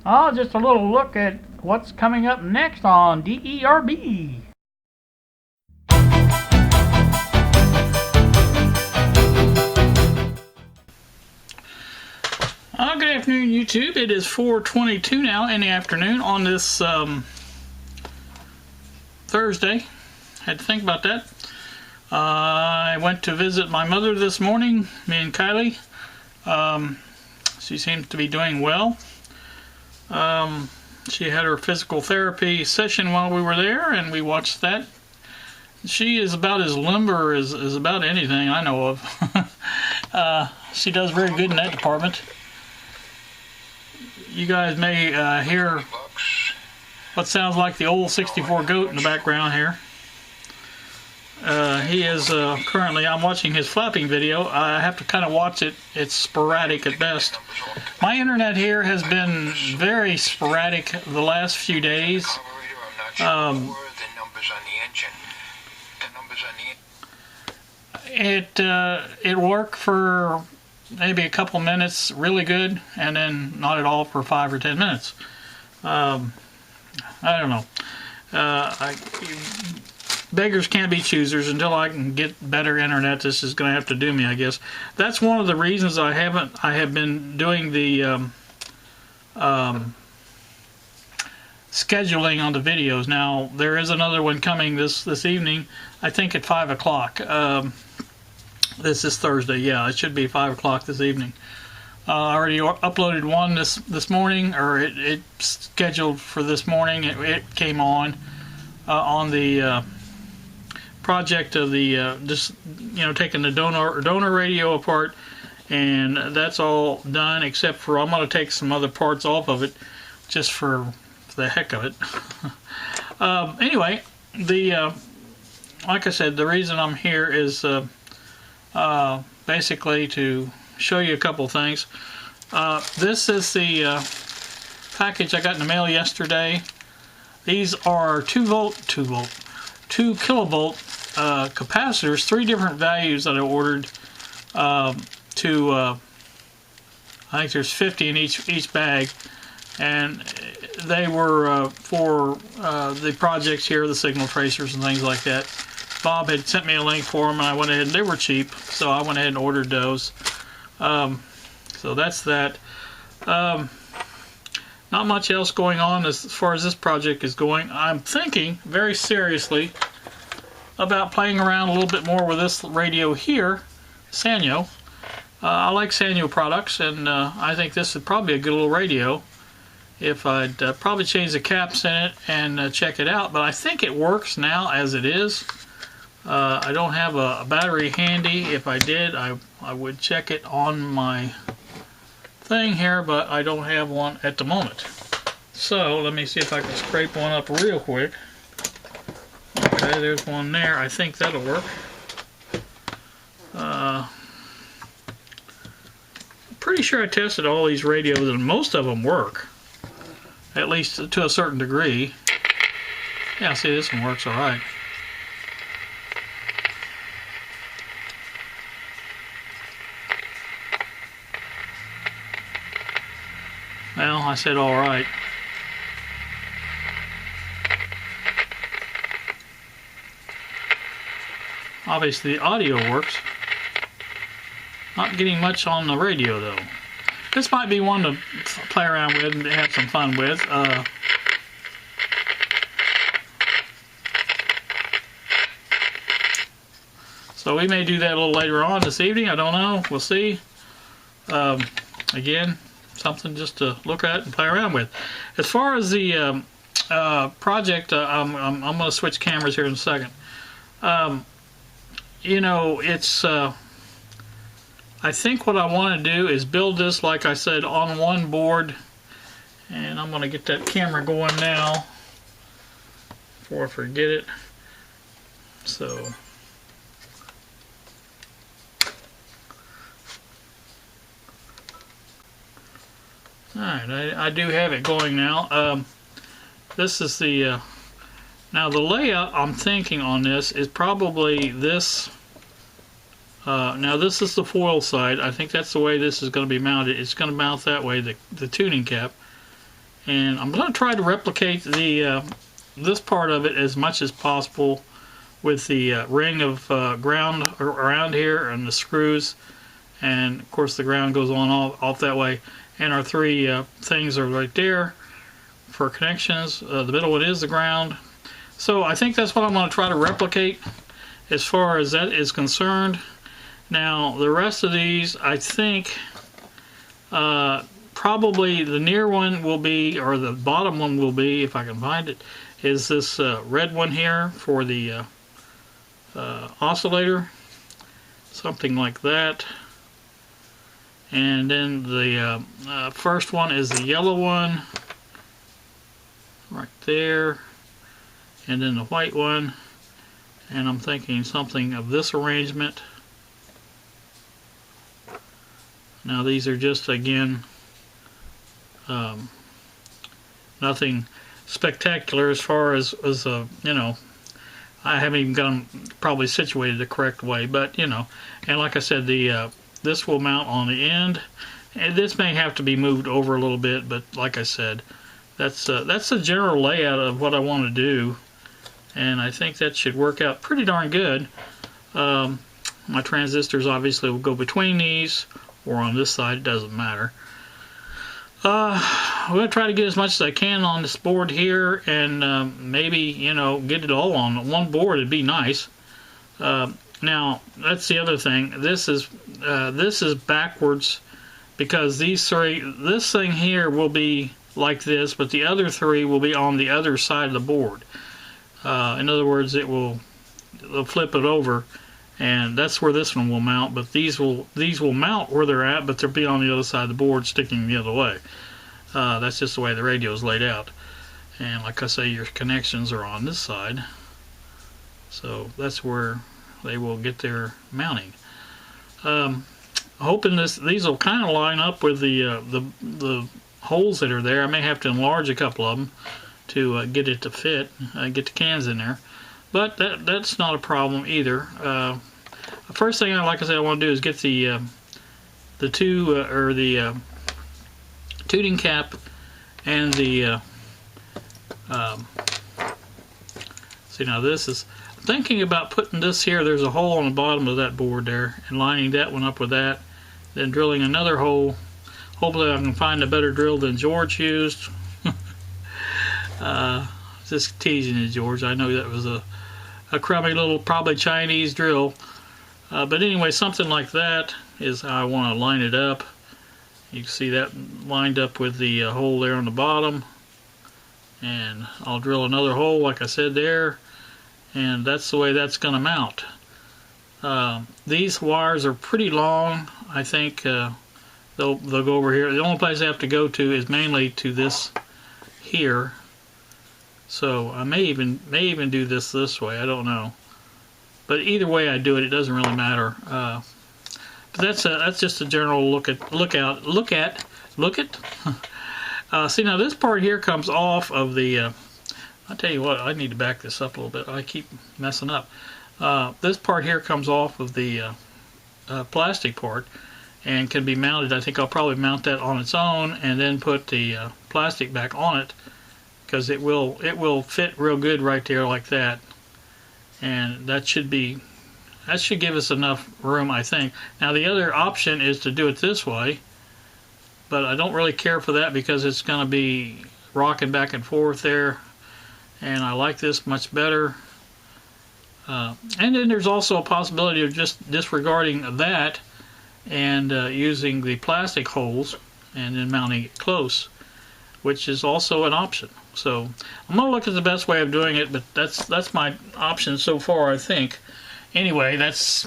Just a little look at what's coming up next on DERB. Good afternoon, YouTube. It is 4:22 now in the afternoon on this Thursday. Had to think about that. I went to visit my mother this morning, me and Kylie. She seems to be doing well. She had her physical therapy session while we were there, and we watched that. She is about as limber as about anything I know of. She does very good in that department. You guys may hear what sounds like the old 64 goat in the background here. He is currently, I'm watching his flapping video. I have to kind of watch it. It's sporadic at best. My internet here has been very sporadic the last few days. It worked for maybe a couple minutes really good, and then not at all for 5 or 10 minutes. I don't know. Beggars can't be choosers. Until I can get better internet, this is going to have to do me, I guess. That's one of the reasons I have been doing the scheduling on the videos. Now there is another one coming this evening, I think at 5 o'clock. This is Thursday, yeah, it should be 5 o'clock this evening. I already uploaded one this morning, or it's scheduled for this morning. It came on the project of the just taking the donor radio apart, and that's all done except for I'm going to take some other parts off of it just for the heck of it. Anyway, like I said, the reason I'm here is basically to show you a couple things. This is the package I got in the mail yesterday. These are 2 kilovolt capacitors, 3 different values that I ordered. I think there's 50 in each bag, and they were for the projects here, the signal tracers and things like that. Bob had sent me a link for them, and I went ahead, and they were cheap, so I went ahead and ordered those. So that's that. Not much else going on as far as this project is going. I'm thinking very seriously about playing around a little bit more with this radio here, Sanyo. I like Sanyo products, and I think this is probably a good little radio. If I'd probably change the caps in it and check it out, but I think it works now as it is. I don't have a battery handy. If I did, I would check it on my thing here, but I don't have one at the moment. So let me see if I can scrape one up real quick. Okay, there's one there. I think that'll work. Pretty sure I tested all these radios and most of them work, at least to a certain degree. Yeah, see, this one works all right. Well, I said all right. Obviously the audio works. Not getting much on the radio though. This might be one to play around with and have some fun with. So we may do that a little later on this evening. I don't know. We'll see. Again, something just to look at and play around with. As far as the project, I'm going to switch cameras here in a second. It's I think what I want to do is build this, like I said, on one board, and I'm going to get that camera going now before I forget it. So alright, I do have it going now. This is the now the layout I'm thinking on this is probably this. Now this is the foil side. I think that's the way this is going to be mounted. It's going to mount that way, the tuning cap. And I'm going to try to replicate the this part of it as much as possible with the ring of ground around here and the screws, and of course the ground goes on off that way, and our three things are right there for connections. The middle one is the ground. So I think that's what I'm going to try to replicate as far as that is concerned. Now the rest of these, I think probably the near one will be, or the bottom one will be, if I can find it, is this red one here for the oscillator, something like that. And then the first one is the yellow one right there, and then the white one, and I'm thinking something of this arrangement. Now these are just, again, nothing spectacular as far as you know, I haven't even got them probably situated the correct way, but you know, and like I said, the this will mount on the end, and this may have to be moved over a little bit, but like I said, that's the general layout of what I want to do, and I think that should work out pretty darn good. My transistors obviously will go between these, or on this side, it doesn't matter. I'm going to try to get as much as I can on this board here, and maybe, you know, get it all on one board. It'd be nice. Now, that's the other thing. This is backwards, because these three, this thing here will be like this, but the other three will be on the other side of the board. In other words, they'll flip it over, and that's where this one will mount. But these will mount where they're at, but they'll be on the other side of the board, sticking the other way. That's just the way the radio is laid out. And like I say, your connections are on this side, so that's where they will get their mounting. Hoping these will kind of line up with the holes that are there. I may have to enlarge a couple of them to get it to fit, get the cans in there, but that's not a problem either. The first thing, like I said, I want to do is get the tuning cap and the see, now this is, thinking about putting this here. There's a hole on the bottom of that board there, and lining that one up with that, then drilling another hole. Hopefully I can find a better drill than George used. Just teasing you, George. I know that was a crummy little, probably Chinese drill. But anyway, something like that is how I want to line it up. You can see that lined up with the hole there on the bottom. And I'll drill another hole, like I said there. And that's the way that's going to mount. These wires are pretty long. I think they'll go over here. The only place I have to go to is mainly to this here. So I may even do this way. I don't know. But either way I do it, it doesn't really matter. But that's just a general look at. See, now this part here comes off of the. I'll tell you what, I need to back this up a little bit. I keep messing up. This part here comes off of the plastic part and can be mounted. I think I'll probably mount that on its own and then put the plastic back on it, because it will fit real good right there like that. And that should give us enough room, I think. Now the other option is to do it this way, but I don't really care for that because it's going to be rocking back and forth there, and I like this much better. And then there's also a possibility of just disregarding that and using the plastic holes and then mounting it close, which is also an option. So I'm going to look at the best way of doing it, but that's my option so far, I think. Anyway, that's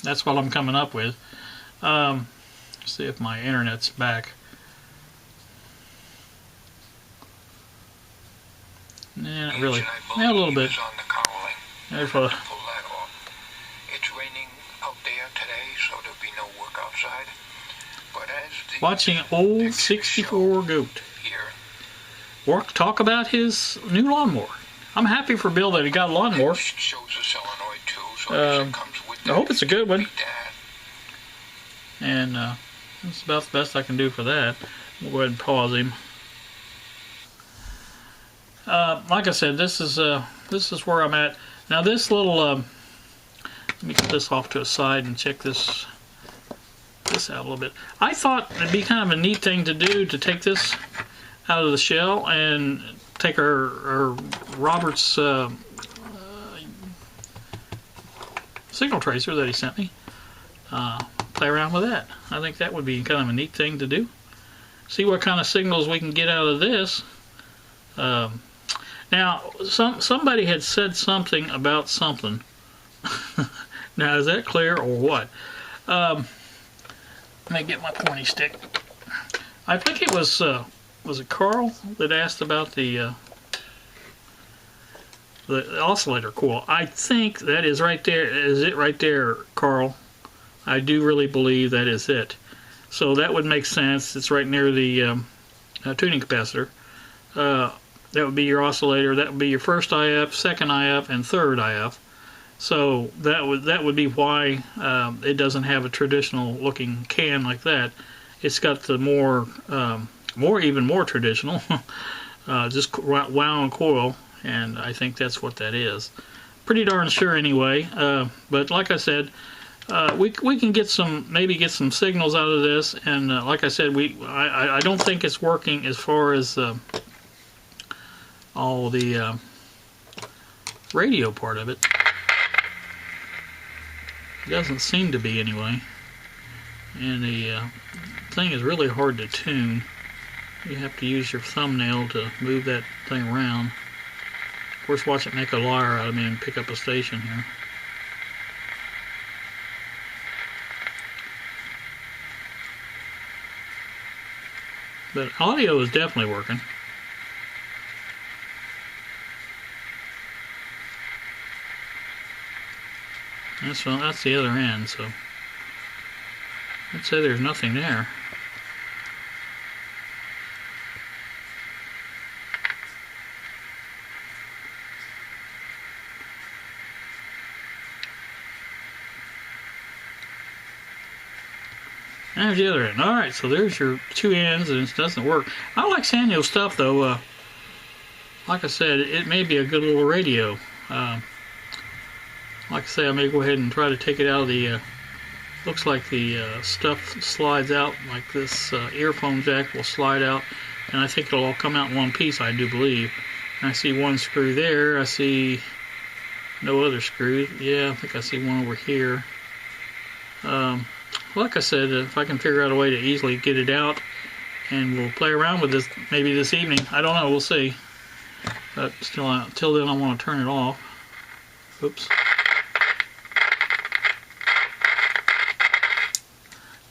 what I'm coming up with. See if my internet's back. Yeah, not really. Yeah, a little bit. There's a, it's raining out there today, so there'll be no work outside. But as watching old 64 goat talk about his new lawnmower. I'm happy for Bill that he got a lawnmower. I hope it's a good one. And that's about the best I can do for that. We'll go ahead and pause him. like I said, this is where I'm at now. This little let me put this off to a side and check this out a little bit. I thought it'd be kind of a neat thing to do to take this out of the shell and take our Robert's signal tracer that he sent me. Play around with that. I think that would be kind of a neat thing to do. See what kind of signals we can get out of this. Now, somebody had said something about something. Now, is that clear or what? Let me get my pointy stick. I think it was it Carl that asked about the oscillator coil? I think that is right there. Is it right there, Carl? I do really believe that is it. So that would make sense. It's right near the tuning capacitor. That would be your oscillator. That would be your first IF, second IF, and third IF. So that would be why it doesn't have a traditional looking can like that. It's got the even more traditional, just wound coil, and I think that's what that is. Pretty darn sure anyway. But like I said, we can maybe get some signals out of this, and like I said, I don't think it's working as far as all the radio part of it. It doesn't seem to be anyway. And the thing is really hard to tune. You have to use your thumbnail to move that thing around. Of course, watch it make a liar out of me and pick up a station here. But audio is definitely working. That's the other end, so I'd say there's nothing there. There's the other end. Alright, so there's your two ends, and it doesn't work. I like Sanyo's stuff, though. Like I said, it may be a good little radio. Like I say, I may go ahead and try to take it out of the, looks like the stuff slides out, like this earphone jack will slide out, and I think it'll all come out in one piece, I do believe. And I see one screw there, I see no other screws. Yeah, I think I see one over here. Like I said, if I can figure out a way to easily get it out, and we'll play around with this maybe this evening. I don't know, we'll see. But still, until then I want to turn it off. Oops.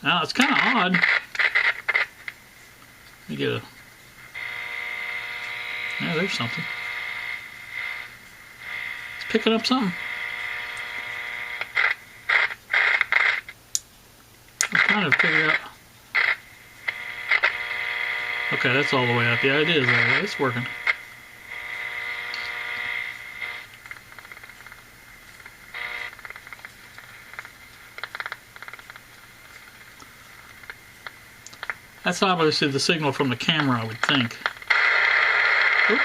Now, it's kind of odd. Let me get a... Yeah, there's something. It's picking up something. I'm trying to figure out... Okay, that's all the way up. Yeah, it is. It's working. That's obviously the signal from the camera, I would think. Oop.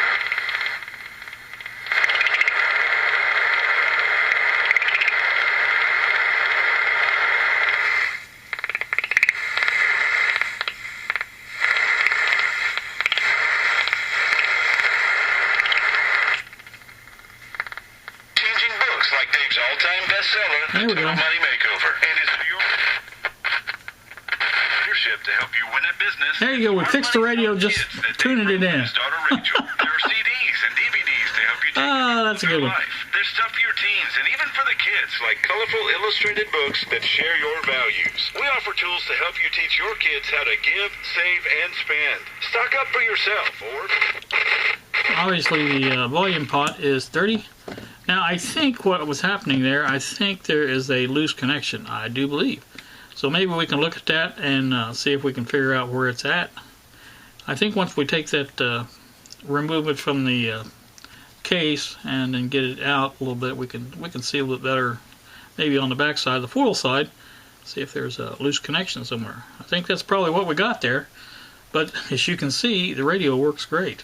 Changing books like Dave's all-time bestseller, There we go. Money Makeover, and his to help you win at business. There you go. We fixed the radio, just tuning it in. There are CDs and DVDs to help you take That's a good one. There's stuff for your teens and even for the kids, like colorful illustrated books that share your values. We offer tools to help you teach your kids how to give, save, and spend. Stock up for yourself, or... Obviously, the volume pot is dirty. Now, I think what was happening there, I think there is a loose connection, I do believe. So maybe we can look at that and see if we can figure out where it's at. I think once we take that, remove it from the case and then get it out a little bit, we can see a little bit better, maybe on the back side, the foil side, see if there's a loose connection somewhere. I think that's probably what we got there. But as you can see, the radio works great.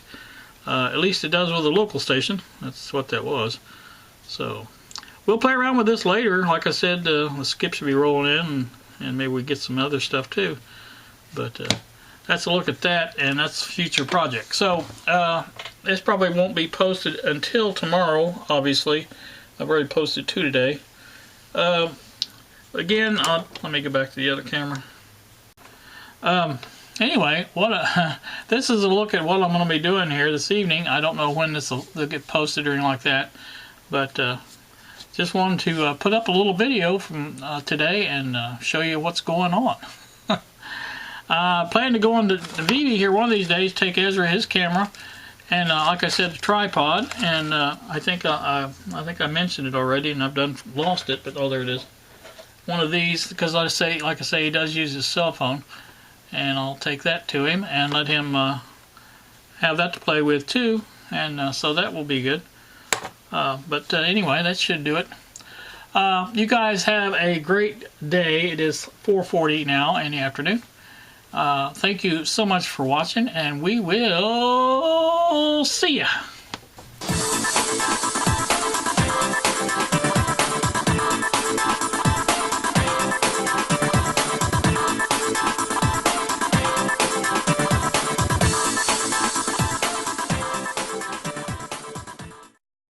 At least it does with a local station. That's what that was. So we'll play around with this later. Like I said, the skip should be rolling in, and maybe we get some other stuff too. But that's a look at that, and that's future project. So this probably won't be posted until tomorrow, obviously. I've already posted 2 today. Again, let me go back to the other camera. Anyway, this is a look at what I'm going to be doing here this evening. I don't know when this will get posted or anything like that, but just wanted to put up a little video from today and show you what's going on. Plan to go on the Vivi here one of these days, take Ezra his camera, and like I said, the tripod, and I think I mentioned it already, and I've lost it, but oh, there it is. One of these, because like I say, he does use his cell phone, and I'll take that to him and let him have that to play with too, and so that will be good. But anyway, that should do it. You guys have a great day. It is 4:40 now in the afternoon. Thank you so much for watching, and we will see ya.